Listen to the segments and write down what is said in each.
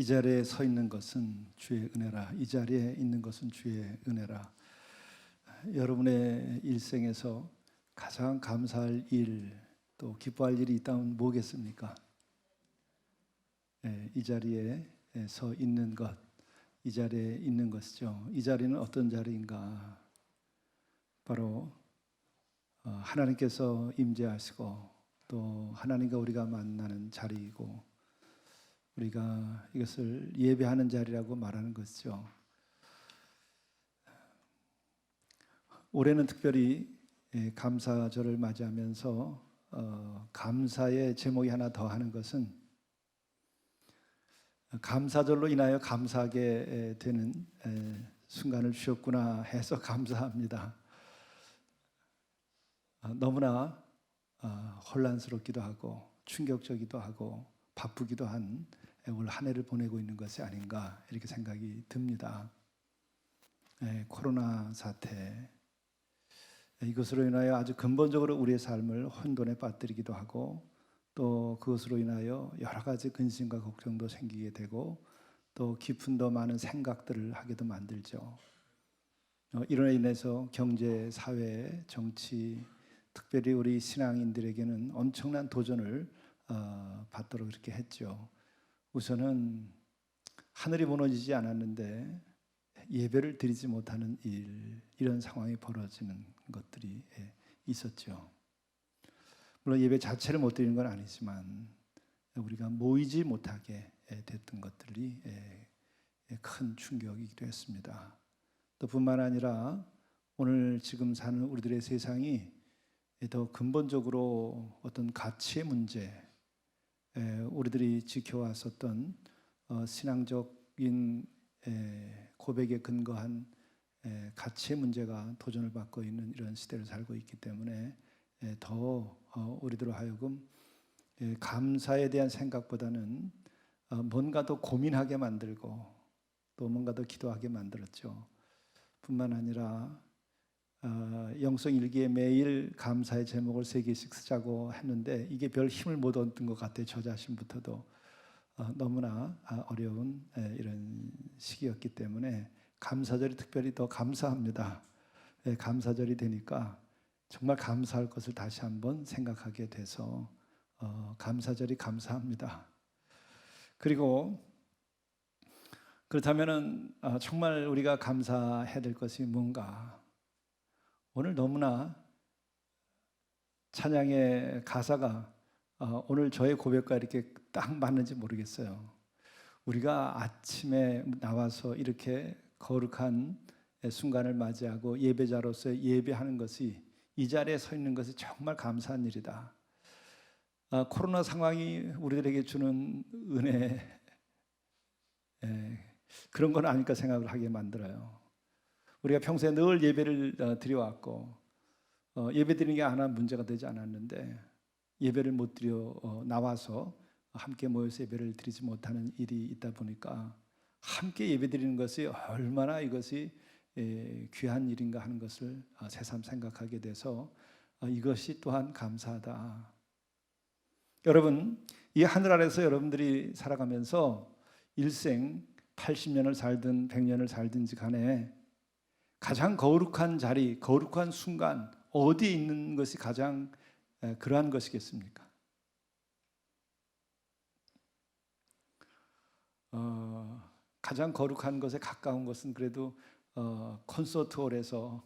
이 자리에 서 있는 것은 주의 은혜라. 이 자리에 있는 것은 주의 은혜라. 여러분의 일생에서 가장 감사할 일, 또 기뻐할 일이 있다면 뭐겠습니까? 이 자리에 서 있는 것, 이 자리에 있는 것이죠. 이 자리는 어떤 자리인가? 바로 하나님께서 임재하시고 또 하나님과 우리가 만나는 자리이고, 우리가 이것을 예배하는 자리라고 말하는 것이죠. 올해는 특별히 감사절을 맞이하면서 감사의 제목이 하나 더 하는 것은, 감사절로 인하여 감사하게 되는 순간을 주셨구나 해서 감사합니다. 너무나 혼란스럽기도 하고 충격적이기도 하고 바쁘기도 한 올 한 해를 보내고 있는 것이 아닌가, 이렇게 생각이 듭니다. 코로나 사태, 이것으로 인하여 아주 근본적으로 우리의 삶을 혼돈에 빠뜨리기도 하고, 또 그것으로 인하여 여러 가지 근심과 걱정도 생기게 되고, 또 깊은 더 많은 생각들을 하게도 만들죠. 이로 인해서 경제, 사회, 정치, 특별히 우리 신앙인들에게는 엄청난 도전을 받도록 그렇게 했죠. 우선은 하늘이 무너지지 않았는데 예배를 드리지 못하는 이런 상황이 벌어지는 것들이 있었죠. 물론 예배 자체를 못 드리는 건 아니지만 우리가 모이지 못하게 됐던 것들이 큰 충격이기도 했습니다. 또 뿐만 아니라 오늘 지금 사는 우리들의 세상이 더 근본적으로 어떤 가치의 문제, 우리들이 지켜왔었던 신앙적인 고백에 근거한 가치의 문제가 도전을 받고 있는 이런 시대를 살고 있기 때문에 더 우리들로 하여금 감사에 대한 생각보다는 뭔가 더 고민하게 만들고 또 뭔가 더 기도하게 만들었죠. 뿐만 아니라 영성일기에 매일 감사의 제목을 3개씩 쓰자고 했는데 이게 별 힘을 못 얻은 것 같아요. 저 자신부터도 너무나 어려운 이런 시기였기 때문에 감사절이 특별히 더 감사합니다. 감사절이 되니까 정말 감사할 것을 다시 한번 생각하게 돼서 감사절이 감사합니다. 그리고 그렇다면은 정말 우리가 감사해야 될 것이 뭔가? 오늘 너무나 찬양의 가사가 오늘 저의 고백과 이렇게 딱 맞는지 모르겠어요. 우리가 아침에 나와서 이렇게 거룩한 순간을 맞이하고 예배자로서 예배하는 것이, 이 자리에 서 있는 것이 정말 감사한 일이다. 코로나 상황이 우리들에게 주는 은혜, 그런 건 아닐까 생각을 하게 만들어요. 우리가 평소에 늘 예배를 드려왔고 예배 드리는 게 하나 문제가 되지 않았는데, 예배를 못 드려 나와서 함께 모여서 예배를 드리지 못하는 일이 있다 보니까 함께 예배 드리는 것이 얼마나 이것이 귀한 일인가 하는 것을 새삼 생각하게 돼서 이것이 또한 감사하다. 여러분, 이 하늘 아래서 여러분들이 살아가면서 일생 80년을 살든 100년을 살든지 간에 가장 거룩한 자리, 거룩한 순간, 어디에 있는 것이 가장 그러한 것이겠습니까? 가장 거룩한 것에 가까운 것은 그래도 콘서트홀에서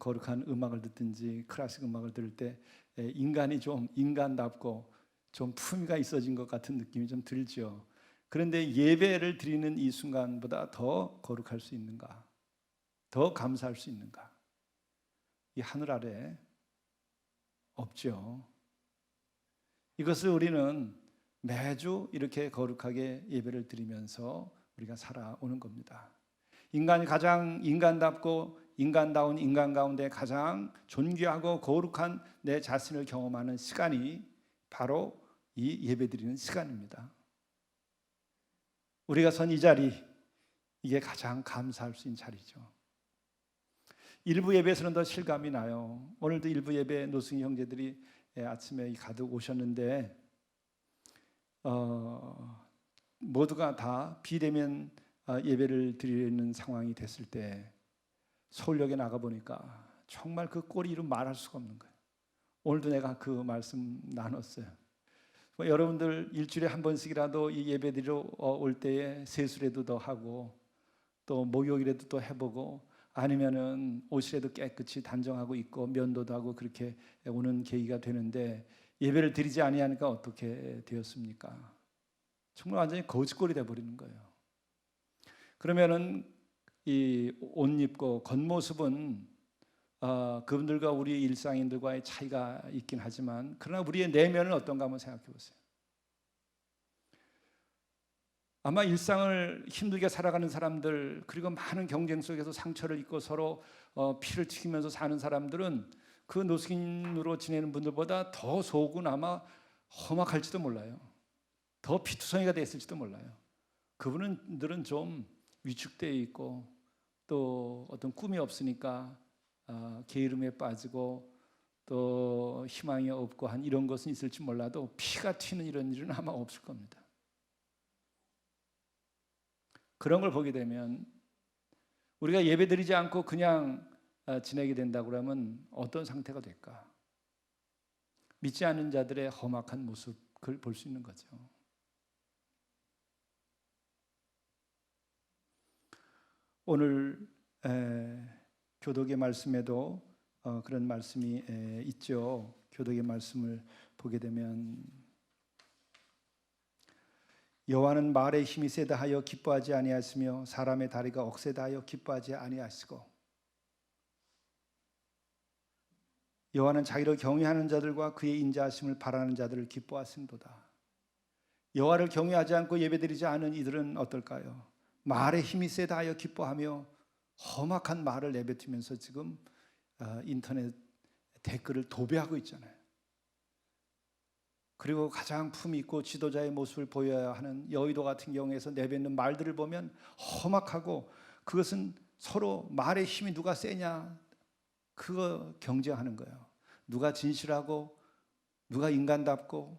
거룩한 음악을 듣든지 클래식 음악을 들을 때 인간이 좀 인간답고 좀 품위가 있어진 것 같은 느낌이 좀 들죠. 그런데 예배를 드리는 이 순간보다 더 거룩할 수 있는가? 더 감사할 수 있는가? 이 하늘 아래 없죠. 이것을 우리는 매주 이렇게 거룩하게 예배를 드리면서 우리가 살아오는 겁니다. 인간이 가장 인간답고 인간다운 인간 가운데 가장 존귀하고 거룩한 내 자신을 경험하는 시간이 바로 이 예배 드리는 시간입니다. 우리가 선 이 자리, 이게 가장 감사할 수 있는 자리죠. 일부 예배에서는 더 실감이 나요. 오늘도 일부 예배 노승희 형제들이 아침에 가득 오셨는데 모두가 다 비대면 예배를 드리는 상황이 됐을 때 서울역에 나가 보니까 정말 그 꼴이 이루 말할 수가 없는 거예요. 오늘도 내가 그 말씀 나눴어요. 여러분들 일주일에 한 번씩이라도 이 예배 드리러 올 때에 세수라도 더 하고 또 목욕이라도 또 해보고 아니면은 옷이라도 깨끗이 단정하고 있고 면도도 하고 그렇게 오는 계기가 되는데 예배를 드리지 아니하니까 어떻게 되었습니까? 정말 완전히 거짓골이 돼 버리는 거예요. 그러면은 이 옷 입고 겉모습은 그분들과 우리 일상인들과의 차이가 있긴 하지만 그러나 우리의 내면은 어떤가 한번 생각해 보세요. 아마 일상을 힘들게 살아가는 사람들 그리고 많은 경쟁 속에서 상처를 입고 서로 피를 튀기면서 사는 사람들은 그 노숙인으로 지내는 분들보다 더 속은 아마 험악할지도 몰라요. 더 피투성이가 됐을지도 몰라요. 그분들은 좀 위축되어 있고 또 어떤 꿈이 없으니까 게으름에 빠지고 또 희망이 없고 한 이런 것은 있을지 몰라도 피가 튀는 이런 일은 아마 없을 겁니다. 그런 걸 보게 되면 우리가 예배드리지 않고 그냥 지내게 된다 그러면 어떤 상태가 될까? 믿지 않는 자들의 험악한 모습을 볼 수 있는 거죠. 오늘 교독의 말씀에도 그런 말씀이 있죠. 교독의 말씀을 보게 되면 여호와는 말의 힘이 세다 하여 기뻐하지 아니하시며 사람의 다리가 억세다 하여 기뻐하지 아니하시고 여호와는 자기를 경외하는 자들과 그의 인자하심을 바라는 자들을 기뻐하신도다. 여호와를 경외하지 않고 예배드리지 않은 이들은 어떨까요? 말의 힘이 세다 하여 기뻐하며 험악한 말을 내뱉으면서 지금 인터넷 댓글을 도배하고 있잖아요. 그리고 가장 품위 있고 지도자의 모습을 보여야 하는 여의도 같은 경우에서 내뱉는 말들을 보면 험악하고 그것은 서로 말의 힘이 누가 세냐 그거 경쟁하는 거예요. 누가 진실하고 누가 인간답고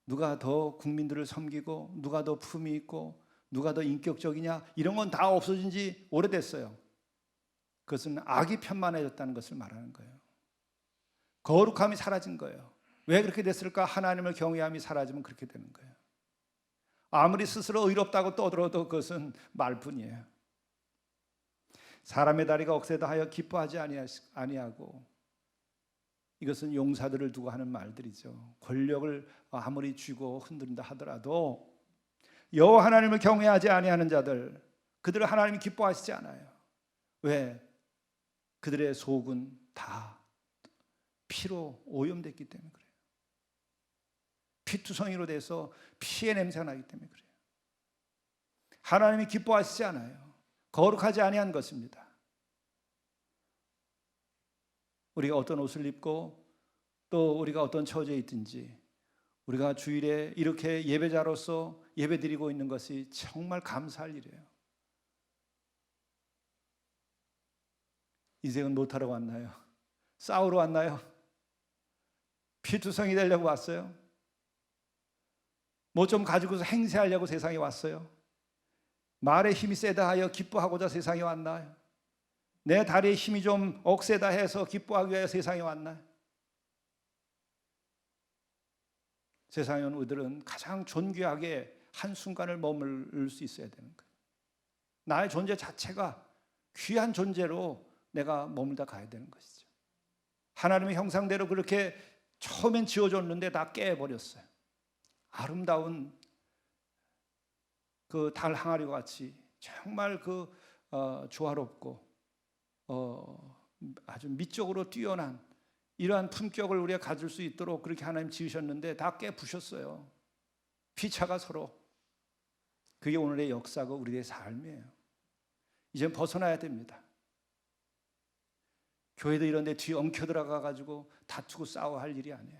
누가 더 국민들을 섬기고 누가 더 품위 있고 누가 더 인격적이냐 이런 건 다 없어진 지 오래됐어요. 그것은 악이 편만해졌다는 것을 말하는 거예요. 거룩함이 사라진 거예요. 왜 그렇게 됐을까? 하나님을 경외함이 사라지면 그렇게 되는 거예요. 아무리 스스로 의롭다고 떠들어도 그것은 말뿐이에요. 사람의 다리가 억세다 하여 기뻐하지 아니하고 이것은 용사들을 두고 하는 말들이죠. 권력을 아무리 쥐고 흔든다 하더라도 여호와 하나님을 경외하지 아니하는 자들 그들을 하나님이 기뻐하시지 않아요. 왜? 그들의 속은 다 피로 오염됐기 때문에 그래요. 피투성이로 돼서 피의 냄새가 나기 때문에 그래요. 하나님이 기뻐하시지 않아요. 거룩하지 아니한 것입니다. 우리가 어떤 옷을 입고 또 우리가 어떤 처지에 있든지 우리가 주일에 이렇게 예배자로서 예배드리고 있는 것이 정말 감사할 일이에요. 인생은 못하러 왔나요? 싸우러 왔나요? 피투성이 되려고 왔어요? 뭐 좀 가지고서 행세하려고 세상에 왔어요? 말의 힘이 세다 하여 기뻐하고자 세상에 왔나요? 내 다리의 힘이 좀 억세다 해서 기뻐하기 위해 세상에 왔나요? 세상에 온 우리들은 가장 존귀하게 한순간을 머물 수 있어야 되는 거예요. 나의 존재 자체가 귀한 존재로 내가 머물다 가야 되는 것이죠. 하나님의 형상대로 그렇게 처음엔 지어줬는데 다 깨버렸어요. 아름다운 그 달 항아리와 같이 정말 그 조화롭고 아주 미적으로 뛰어난 이러한 품격을 우리가 가질 수 있도록 그렇게 하나님 지으셨는데 다 깨부셨어요. 피차가 서로. 그게 오늘의 역사고 우리의 삶이에요. 이제 벗어나야 됩니다. 교회도 이런 데 뒤 엉켜 들어가 가지고 다투고 싸워야 할 일이 아니에요.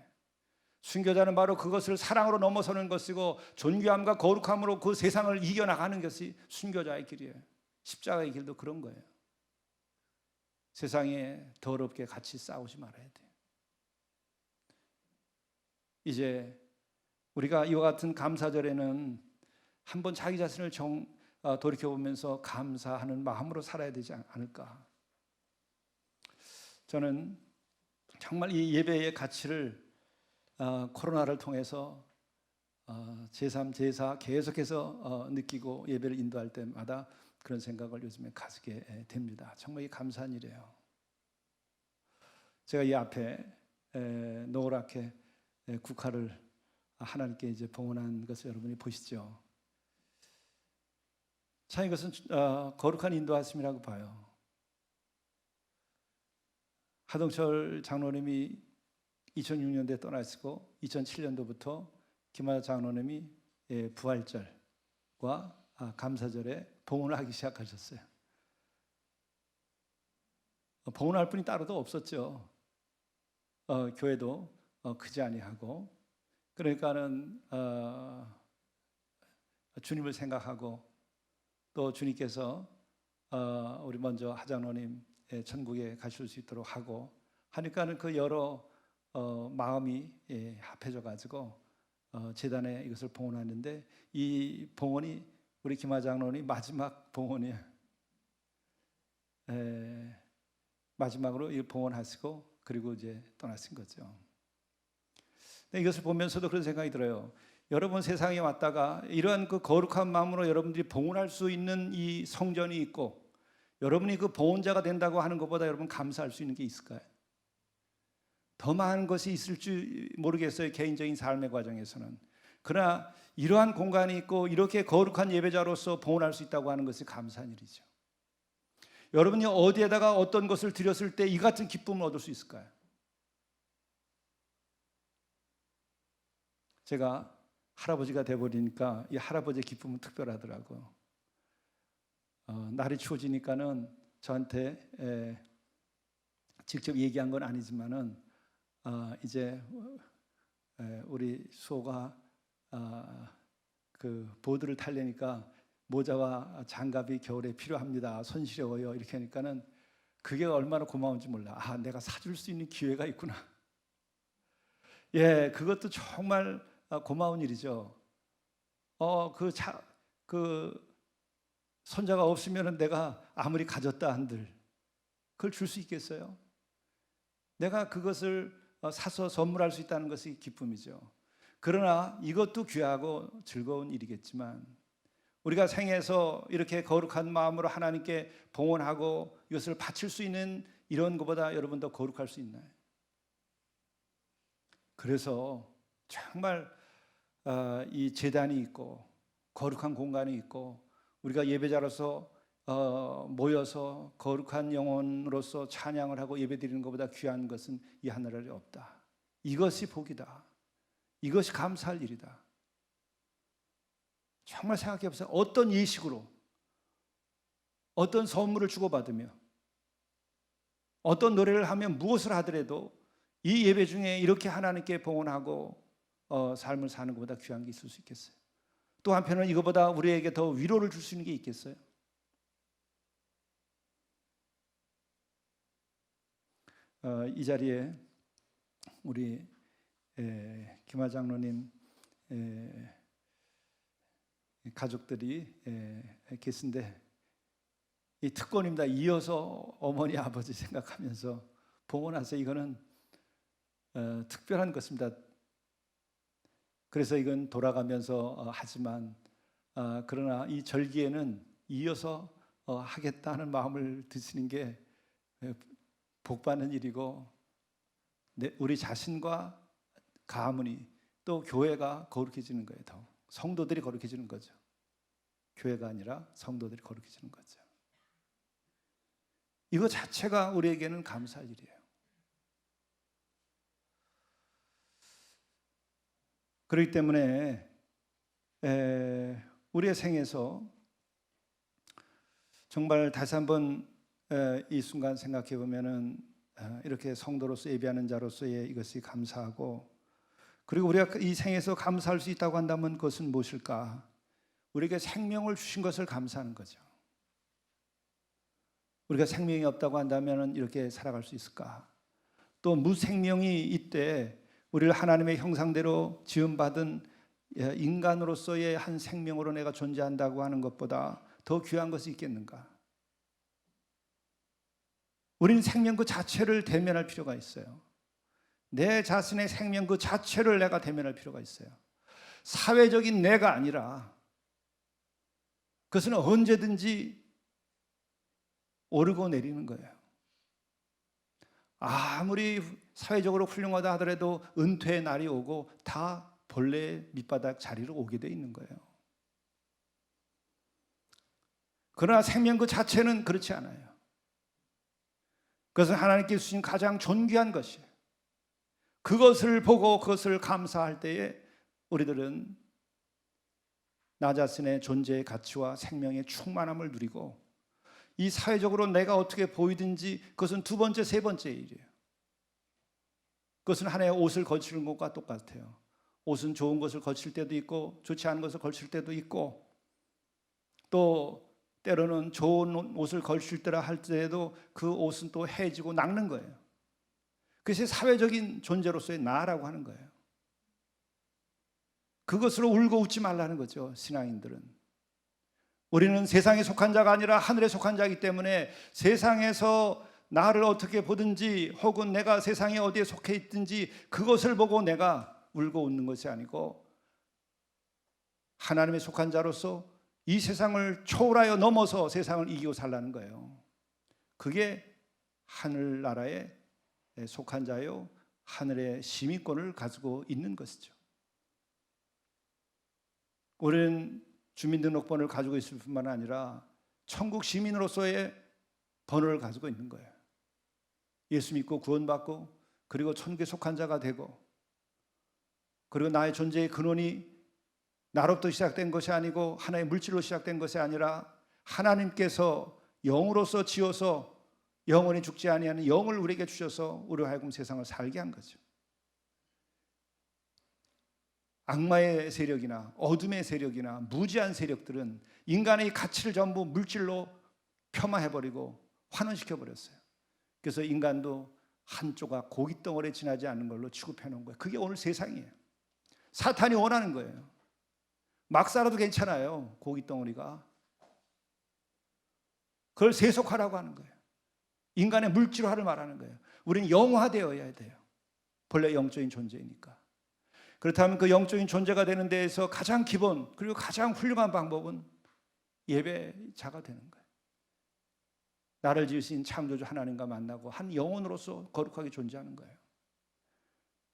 순교자는 바로 그것을 사랑으로 넘어서는 것이고 존귀함과 거룩함으로 그 세상을 이겨나가는 것이 순교자의 길이에요. 십자가의 길도 그런 거예요. 세상에 더럽게 같이 싸우지 말아야 돼요. 이제 우리가 이와 같은 감사절에는 한번 자기 자신을 돌이켜보면서 감사하는 마음으로 살아야 되지 않을까. 저는 정말 이 예배의 가치를 코로나를 통해서 제3, 제4 계속해서 느끼고 예배를 인도할 때마다 그런 생각을 요즘에 가지게 됩니다. 정말 감사한 일이에요. 제가 이 앞에 노랗게 국화를 하나님께 이제 봉헌한 것을 여러분이 보시죠. 참 이것은 거룩한 인도하심이라고 봐요. 하동철 장로님이 2006년도에 떠나시고 2007년도부터 김하자 장로님이 부활절과 감사절에 봉헌을 하기 시작하셨어요. 봉헌할 분이 따로도 없었죠. 교회도 크지 아니하고, 그러니까는 주님을 생각하고 또 주님께서 우리 먼저 하장로님 천국에 가실 수 있도록 하고 하니까는 그 여러 마음이 합해져 가지고 제단에 이것을 봉헌하는데, 이 봉헌이 우리 김하장로님 마지막 봉헌이에요. 마지막으로 이 봉헌하시고 그리고 이제 떠나신 거죠. 근데 이것을 보면서도 그런 생각이 들어요. 여러분 세상에 왔다가 이러한 그 거룩한 마음으로 여러분들이 봉헌할 수 있는 이 성전이 있고 여러분이 그 봉헌자가 된다고 하는 것보다 여러분 감사할 수 있는 게 있을까요? 더 많은 것이 있을지 모르겠어요, 개인적인 삶의 과정에서는. 그러나 이러한 공간이 있고 이렇게 거룩한 예배자로서 봉헌할 수 있다고 하는 것이 감사한 일이죠. 여러분이 어디에다가 어떤 것을 드렸을 때 이 같은 기쁨을 얻을 수 있을까요? 제가 할아버지가 돼버리니까 이 할아버지의 기쁨은 특별하더라고요. 날이 추워지니까는 저한테 직접 얘기한 건 아니지만은 이제 우리 수호가 그 보드를 타려니까 모자와 장갑이 겨울에 필요합니다. 손 시려워요. 이렇게 하니까는 그게 얼마나 고마운지 몰라. 내가 사줄 수 있는 기회가 있구나. 예, 그것도 정말 고마운 일이죠. 그 손자가 없으면은 내가 아무리 가졌다 한들 그걸 줄 수 있겠어요? 내가 그것을 사서 선물할 수 있다는 것이 기쁨이죠. 그러나 이것도 귀하고 즐거운 일이겠지만 우리가 생에서 이렇게 거룩한 마음으로 하나님께 봉헌하고 이것을 바칠 수 있는 이런 것보다 여러분 더 거룩할 수 있나요? 그래서 정말 이 제단이 있고 거룩한 공간이 있고 우리가 예배자로서 모여서 거룩한 영혼으로서 찬양을 하고 예배드리는 것보다 귀한 것은 이 하늘에 없다. 이것이 복이다. 이것이 감사할 일이다. 정말 생각해 보세요. 어떤 예식으로 어떤 선물을 주고받으며 어떤 노래를 하면 무엇을 하더라도 이 예배 중에 이렇게 하나님께 봉헌하고 삶을 사는 것보다 귀한 게 있을 수 있겠어요? 또 한편은 이것보다 우리에게 더 위로를 줄 수 있는 게 있겠어요? 이 자리에 우리 김하 장로님 가족들이 계신데 이 특권입니다. 이어서 어머니 아버지 생각하면서 봉헌하세요. 이거는 특별한 것입니다. 그래서 이건 돌아가면서 하지만 그러나 이 절기에는 이어서 하겠다는 마음을 드시는 게 복받는 일이고 우리 자신과 가문이 또 교회가 거룩해지는 거예요. 더 성도들이 거룩해지는 거죠. 교회가 아니라 성도들이 거룩해지는 거죠. 이거 자체가 우리에게는 감사할 일이에요. 그렇기 때문에 우리의 생에서 정말 다시 한번 이 순간 생각해 보면은 이렇게 성도로서 예배하는 자로서의 이것이 감사하고, 그리고 우리가 이 생에서 감사할 수 있다고 한다면 그것은 무엇일까? 우리에게 생명을 주신 것을 감사하는 거죠. 우리가 생명이 없다고 한다면 이렇게 살아갈 수 있을까? 또 무생명이 있되 우리를 하나님의 형상대로 지음받은 인간으로서의 한 생명으로 내가 존재한다고 하는 것보다 더 귀한 것이 있겠는가? 우리는 생명 그 자체를 대면할 필요가 있어요. 내 자신의 생명 그 자체를 내가 대면할 필요가 있어요. 사회적인 내가 아니라 그것은 언제든지 오르고 내리는 거예요. 아무리 사회적으로 훌륭하다 하더라도 은퇴의 날이 오고 다 본래 밑바닥 자리로 오게 돼 있는 거예요. 그러나 생명 그 자체는 그렇지 않아요. 그것은 하나님께 주신 가장 존귀한 것이에요. 그것을 보고 그것을 감사할 때에 우리들은 나 자신의 존재의 가치와 생명의 충만함을 누리고, 이 사회적으로 내가 어떻게 보이든지 그것은 두 번째, 세 번째 일이에요. 그것은 하나의 옷을 걸치는 것과 똑같아요. 옷은 좋은 것을 걸칠 때도 있고 좋지 않은 것을 걸칠 때도 있고, 또 때로는 좋은 옷을 걸칠 때라 할 때에도 그 옷은 또 해지고 낡는 거예요. 그것이 사회적인 존재로서의 나라고 하는 거예요. 그것으로 울고 웃지 말라는 거죠. 신앙인들은 우리는 세상에 속한 자가 아니라 하늘에 속한 자이기 때문에 세상에서 나를 어떻게 보든지 혹은 내가 세상에 어디에 속해 있든지 그것을 보고 내가 울고 웃는 것이 아니고, 하나님에 속한 자로서 이 세상을 초월하여 넘어서 세상을 이기고 살라는 거예요. 그게 하늘나라에 속한 자요, 하늘의 시민권을 가지고 있는 것이죠. 우리는 주민등록번호를 가지고 있을 뿐만 아니라 천국 시민으로서의 번호를 가지고 있는 거예요. 예수 믿고 구원받고 그리고 천국에 속한 자가 되고, 그리고 나의 존재의 근원이 나로부터 시작된 것이 아니고 하나의 물질로 시작된 것이 아니라 하나님께서 영으로서 지어서 영원히 죽지 아니하는 영을 우리에게 주셔서 우리로 하여금 세상을 살게 한 거죠. 악마의 세력이나 어둠의 세력이나 무지한 세력들은 인간의 가치를 전부 물질로 폄하해버리고 환원시켜버렸어요. 그래서 인간도 한 조각 고깃덩어리에 지나지 않는 걸로 취급해놓은 거예요. 그게 오늘 세상이에요. 사탄이 원하는 거예요. 막 살아도 괜찮아요. 고깃덩어리가. 그걸 세속화라고 하는 거예요. 인간의 물질화를 말하는 거예요. 우리는 영화되어야 돼요. 본래 영적인 존재이니까. 그렇다면 그 영적인 존재가 되는 데에서 가장 기본 그리고 가장 훌륭한 방법은 예배자가 되는 거예요. 나를 지으신 창조주 하나님과 만나고 한 영혼으로서 거룩하게 존재하는 거예요.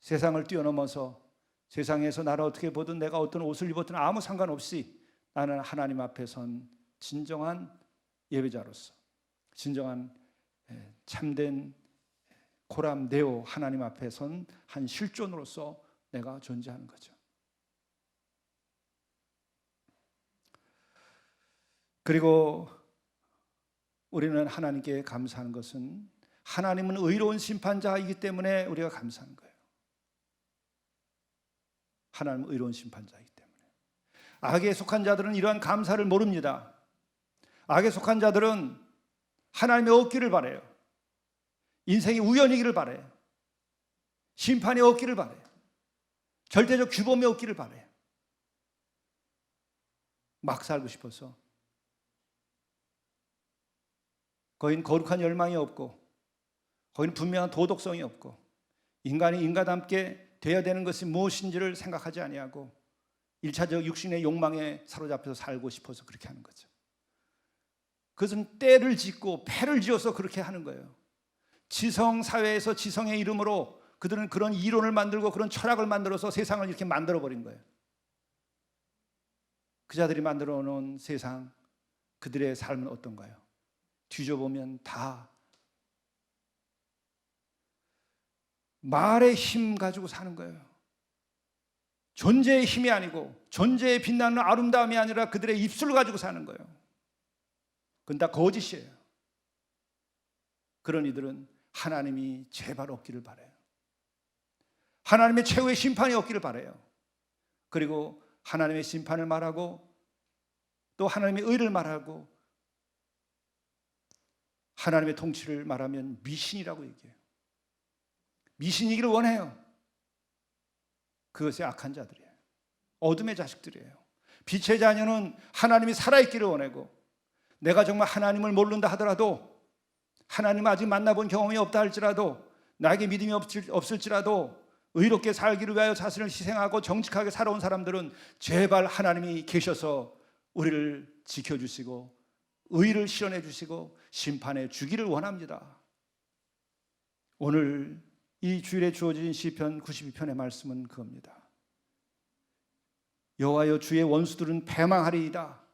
세상을 뛰어넘어서 세상에서 나를 어떻게 보든 내가 어떤 옷을 입었든 아무 상관없이 나는 하나님 앞에 선 진정한 예배자로서, 진정한 참된 고람 네오 하나님 앞에 선 한 실존으로서 내가 존재하는 거죠. 그리고 우리는 하나님께 감사하는 것은 하나님은 의로운 심판자이기 때문에 우리가 감사하는 거예요. 하나님은 의로운 심판자이기 때문에. 악에 속한 자들은 이러한 감사를 모릅니다. 악에 속한 자들은 하나님의 없기를 바라요. 인생이 우연이기를 바라요. 심판이 없기를 바라요. 절대적 규범이 없기를 바라요. 막 살고 싶어서 거긴 거룩한 열망이 없고 거긴 분명한 도덕성이 없고 인간이 인간답게 되어야 되는 것이 무엇인지를 생각하지 아니하고 1차적 육신의 욕망에 사로잡혀서 살고 싶어서 그렇게 하는 거죠. 그것은 때를 짓고 패를 지어서 그렇게 하는 거예요. 지성사회에서 지성의 이름으로 그들은 그런 이론을 만들고 그런 철학을 만들어서 세상을 이렇게 만들어버린 거예요. 그 자들이 만들어 놓은 세상, 그들의 삶은 어떤가요? 뒤져보면 다 말의 힘 가지고 사는 거예요. 존재의 힘이 아니고 존재의 빛나는 아름다움이 아니라 그들의 입술을 가지고 사는 거예요. 그건 다 거짓이에요. 그런 이들은 하나님이 제발 없기를 바라요. 하나님의 최후의 심판이 없기를 바라요. 그리고 하나님의 심판을 말하고 또 하나님의 의를 말하고 하나님의 통치를 말하면 미신이라고 얘기해요. 미신이기를 원해요. 그것이 악한 자들이에요. 어둠의 자식들이에요. 빛의 자녀는 하나님이 살아있기를 원하고, 내가 정말 하나님을 모른다 하더라도, 하나님 아직 만나본 경험이 없다 할지라도, 나에게 믿음이 없을지라도 의롭게 살기를 위하여 자신을 희생하고 정직하게 살아온 사람들은 제발 하나님이 계셔서 우리를 지켜주시고 의를 실현해 주시고 심판해 주기를 원합니다. 오늘 이 주일에 주어진 시편 92편의 말씀은 그겁니다. 여호와여, 주의 원수들은 패망하리이다.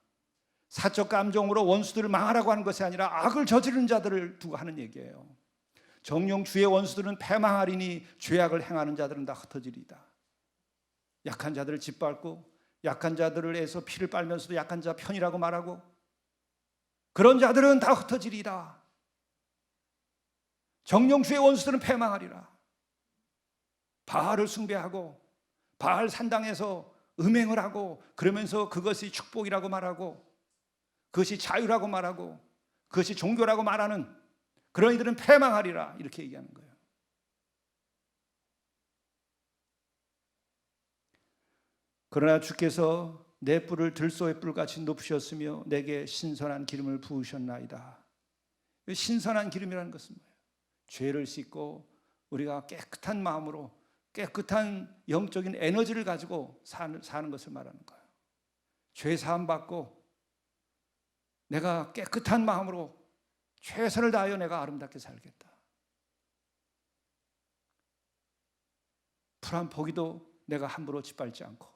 사적 감정으로 원수들을 망하라고 하는 것이 아니라 악을 저지르는 자들을 두고 하는 얘기예요. 정녕 주의 원수들은 패망하리니 죄악을 행하는 자들은 다 흩어지리이다. 약한 자들을 짓밟고 약한 자들을 해서 피를 빨면서도 약한 자 편이라고 말하고, 그런 자들은 다 흩어지리이다. 정녕 주의 원수들은 패망하리라. 바알을 숭배하고 바알 산당에서 음행을 하고, 그러면서 그것이 축복이라고 말하고, 그것이 자유라고 말하고, 그것이 종교라고 말하는 그런 이들은 패망하리라, 이렇게 얘기하는 거예요. 그러나 주께서 내 뿔을 들소의 뿔같이 높으셨으며 내게 신선한 기름을 부으셨나이다. 신선한 기름이라는 것은 뭐예요? 죄를 씻고 우리가 깨끗한 마음으로 깨끗한 영적인 에너지를 가지고 사는 것을 말하는 거예요. 죄 사함 받고 내가 깨끗한 마음으로 최선을 다하여 내가 아름답게 살겠다. 풀 한 포기도 내가 함부로 짓밟지 않고,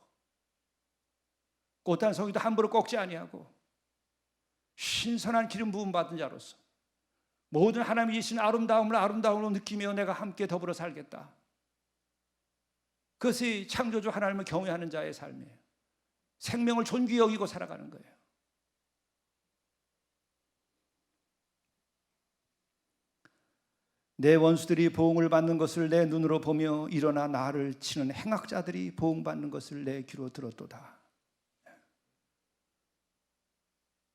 꽃 한 송이도 함부로 꺾지 아니하고, 신선한 기름 부음 받은 자로서 모든 하나님이 주신 아름다움으로 느끼며 내가 함께 더불어 살겠다. 그것이 창조주 하나님을 경외하는 자의 삶이에요. 생명을 존귀히 여기고 살아가는 거예요. 내 원수들이 보응을 받는 것을 내 눈으로 보며 일어나 나를 치는 행악자들이 보응받는 것을 내 귀로 들었도다.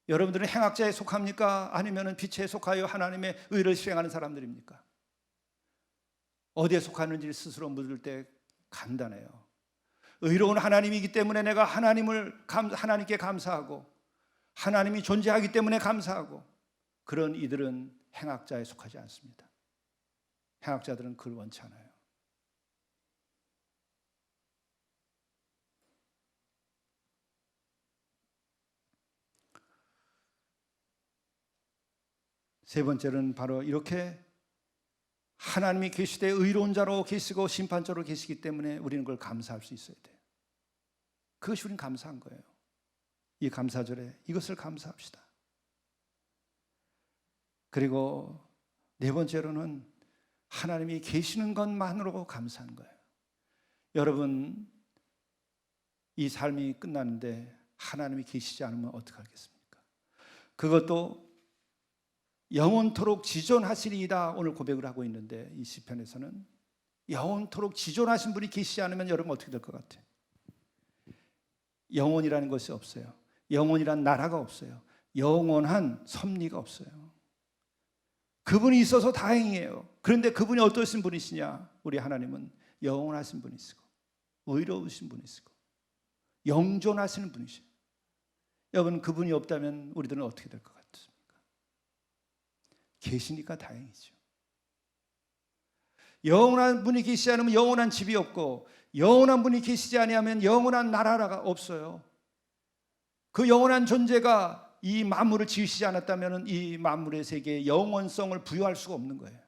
여러분들은 행악자에 속합니까? 아니면 빛에 속하여 하나님의 의를 실행하는 사람들입니까? 어디에 속하는지를 스스로 묻을 때 간단해요. 의로운 하나님이기 때문에 내가 하나님께 감사하고, 하나님이 존재하기 때문에 감사하고, 그런 이들은 행악자에 속하지 않습니다. 행악자들은 그걸 원치 않아요. 세 번째는 바로 이렇게 하나님이 계시되 의로운 자로 계시고 심판자로 계시기 때문에 우리는 그걸 감사할 수 있어야 돼요. 그것이 우리는 감사한 거예요. 이 감사절에 이것을 감사합시다. 그리고 네 번째로는 하나님이 계시는 것만으로 감사한 거예요. 여러분, 이 삶이 끝났는데 하나님이 계시지 않으면 어떡하겠습니까? 그것도 영원토록 지존하시리이다 오늘 고백을 하고 있는데, 이 시편에서는 영원토록 지존하신 분이 계시지 않으면 여러분 어떻게 될 것 같아요? 영원이라는 것이 없어요. 영원이란 나라가 없어요. 영원한 섭리가 없어요. 그분이 있어서 다행이에요. 그런데 그분이 어떠신 분이시냐? 우리 하나님은 영원하신 분이시고 의로우신 분이시고 영존하시는 분이시죠. 여러분, 그분이 없다면 우리들은 어떻게 될 것 같습니까? 계시니까 다행이죠. 영원한 분이 계시지 않으면 영원한 집이 없고, 영원한 분이 계시지 아니하면 영원한 나라가 없어요. 그 영원한 존재가 이 만물을 지으시지 않았다면 이 만물의 세계에 영원성을 부여할 수가 없는 거예요.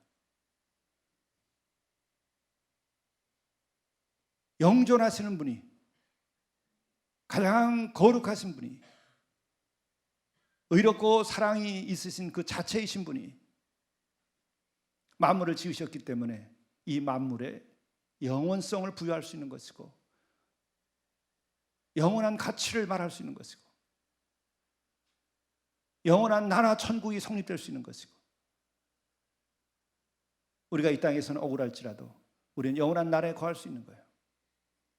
영존하시는 분이, 가장 거룩하신 분이, 의롭고 사랑이 있으신 그 자체이신 분이 만물을 지으셨기 때문에 이 만물에 영원성을 부여할 수 있는 것이고, 영원한 가치를 말할 수 있는 것이고, 영원한 나라 천국이 성립될 수 있는 것이고, 우리가 이 땅에서는 억울할지라도 우리는 영원한 나라에 거할 수 있는 거예요.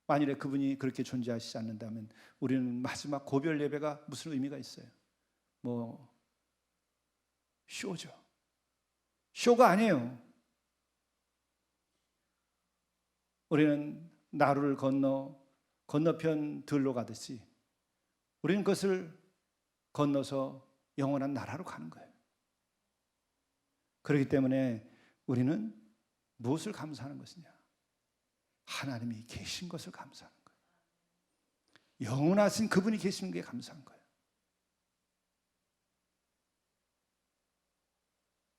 만일에 그분이 그렇게 존재하시지 않는다면 우리는 마지막 고별 예배가 무슨 의미가 있어요? 쇼죠. 쇼가 아니에요. 우리는 나루를 건너 건너편 들로 가듯이 우리는 그것을 건너서 영원한 나라로 가는 거예요. 그렇기 때문에 우리는 무엇을 감사하는 것이냐? 하나님이 계신 것을 감사하는 거예요. 영원하신 그분이 계시는 게 감사한 거예요.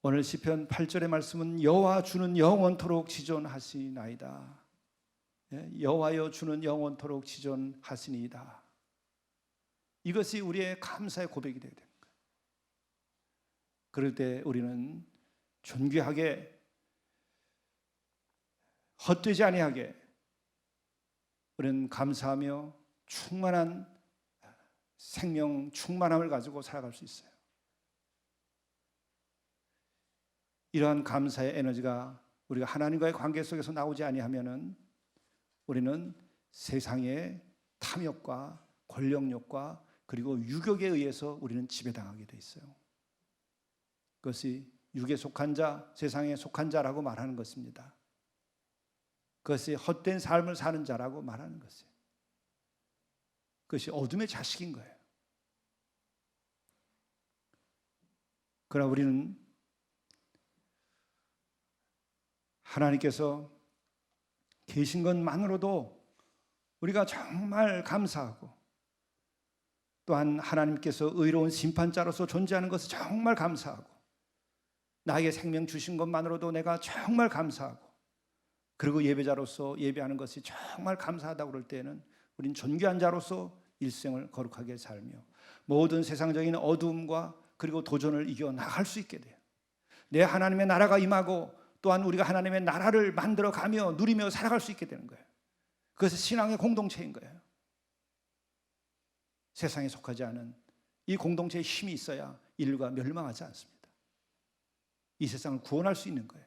오늘 시편 8절의 말씀은 여호와 주는 영원토록 지존하시나이다. 여호와여 주는 영원토록 지존하시니이다. 이것이 우리의 감사의 고백이 되어야 되는 거예요. 그럴 때 우리는 존귀하게 헛되지 아니하게 우리는 감사하며 충만한 생명 충만함을 가지고 살아갈 수 있어요. 이러한 감사의 에너지가 우리가 하나님과의 관계 속에서 나오지 아니하면은 우리는 세상의 탐욕과 권력욕과 그리고 유격에 의해서 우리는 지배당하게 돼 있어요. 그것이 육에 속한 자, 세상에 속한 자라고 말하는 것입니다. 그것이 헛된 삶을 사는 자라고 말하는 것이에요. 그것이 어둠의 자식인 거예요. 그러나 우리는 하나님께서 계신 것만으로도 우리가 정말 감사하고, 또한 하나님께서 의로운 심판자로서 존재하는 것을 정말 감사하고, 나에게 생명 주신 것만으로도 내가 정말 감사하고, 그리고 예배자로서 예배하는 것이 정말 감사하다고 그럴 때에는 우린 존귀한 자로서 일생을 거룩하게 살며 모든 세상적인 어두움과 그리고 도전을 이겨나갈 수 있게 돼요. 내 하나님의 나라가 임하고 또한 우리가 하나님의 나라를 만들어가며 누리며 살아갈 수 있게 되는 거예요. 그것이 신앙의 공동체인 거예요. 세상에 속하지 않은 이 공동체에 힘이 있어야 인류가 멸망하지 않습니다. 이 세상을 구원할 수 있는 거예요.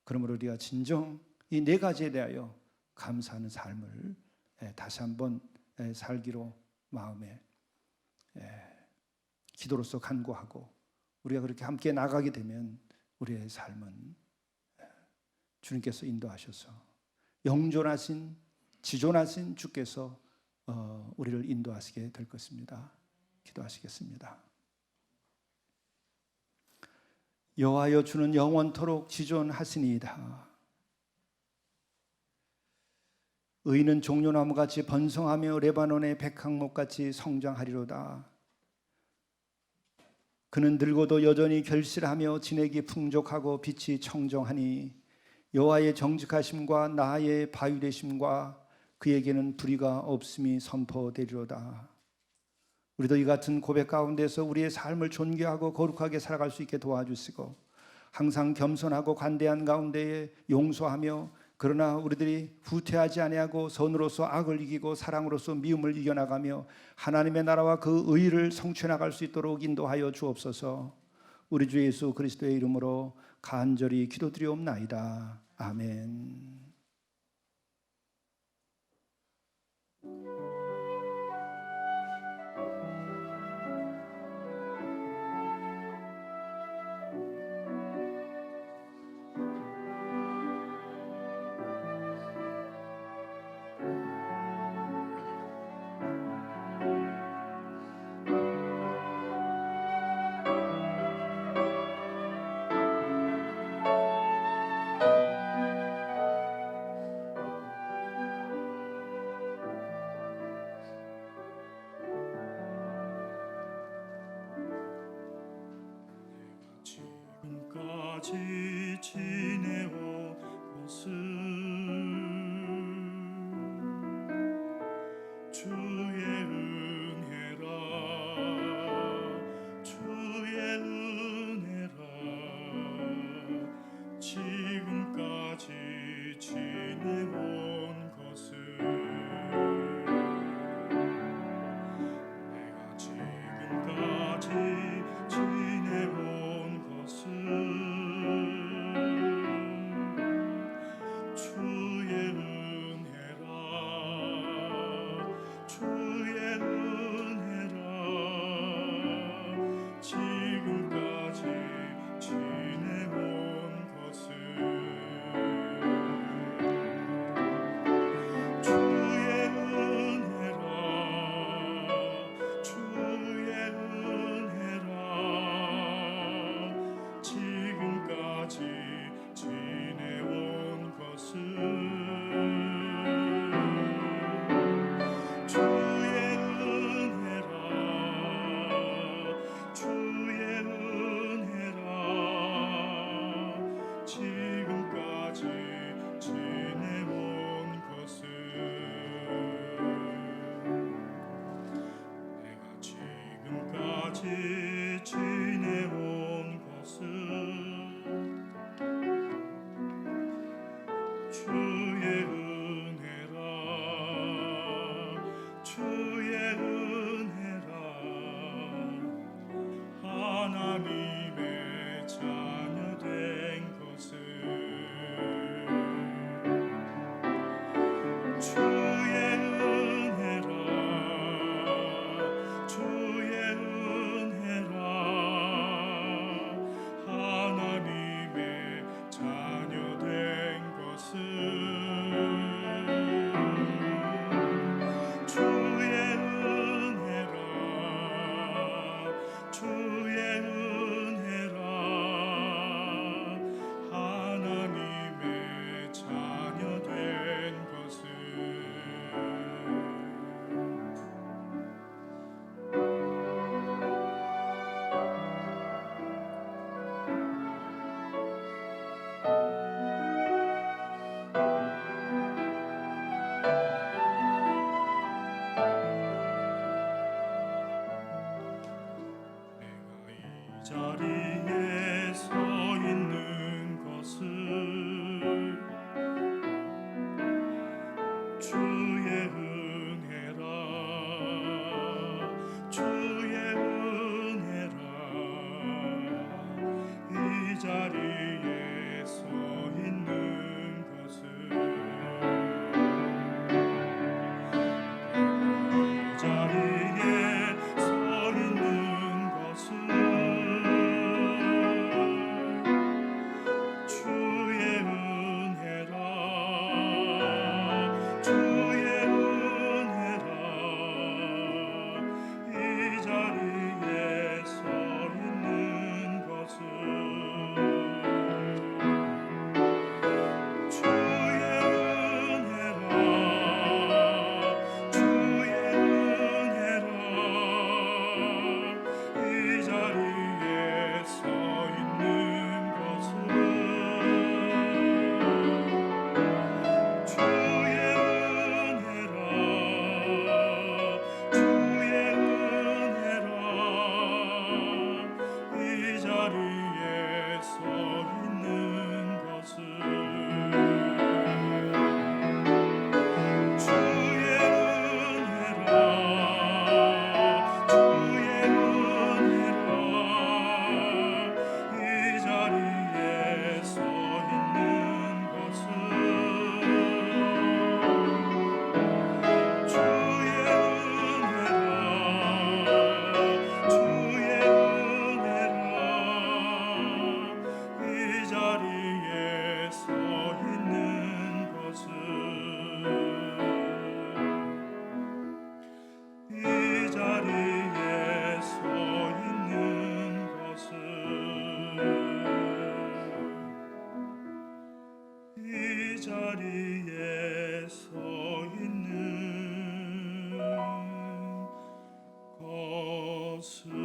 그러므로 우리가 진정 이 네 가지에 대하여 감사하는 삶을 다시 한번 살기로 마음에 기도로서 간구하고, 우리가 그렇게 함께 나가게 되면 우리의 삶은 주님께서 인도하셔서 영존하신 지존하신 주께서 우리를 인도하시게 될 것입니다. 기도하시겠습니다. 여호와여 주는 영원토록 지존하시니이다. 의인은 종려나무같이 번성하며 레바논의 백항목같이 성장하리로다. 그는 늙어도 여전히 결실하며 진액이 풍족하고 빛이 청정하니 여호와의 정직하심과 나의 바위되심과 그에게는 불의가 없음이 선포되리로다. 우리도 이 같은 고백 가운데서 우리의 삶을 존귀하고 거룩하게 살아갈 수 있게 도와주시고, 항상 겸손하고 관대한 가운데에 용서하며, 그러나 우리들이 후퇴하지 아니하고 선으로서 악을 이기고 사랑으로서 미움을 이겨나가며 하나님의 나라와 그 의를 성취해 나갈 수 있도록 인도하여 주옵소서. 우리 주 예수 그리스도의 이름으로 간절히 기도드리옵나이다. 아멘. 지금까지 지내온 것은 주의 은혜라, 주의 은혜라. 지금까지 지내온 것은 내가 지금까지 지내온 것은 자리에 서 있는 것을 주의 은혜라 주의 은혜라 이 자리에 서 있는 것을 이 자리에 서 있는 것을 주의 은혜라 주의 은혜라 이 자리에 서 있는 것을 주의 은혜라 주의 은혜라 이 자리에 서 있는 것을 주의 은혜라 주의 은혜라 이 자리에 서 있는 것을 주의 은혜라 주의 은혜라 이 자리에 서 있는 것을 주의 은혜라 주의 은혜라 이 자리에 서 있는 것을 이 자리에 서 있는 것을 이 자리에 서 있는 것을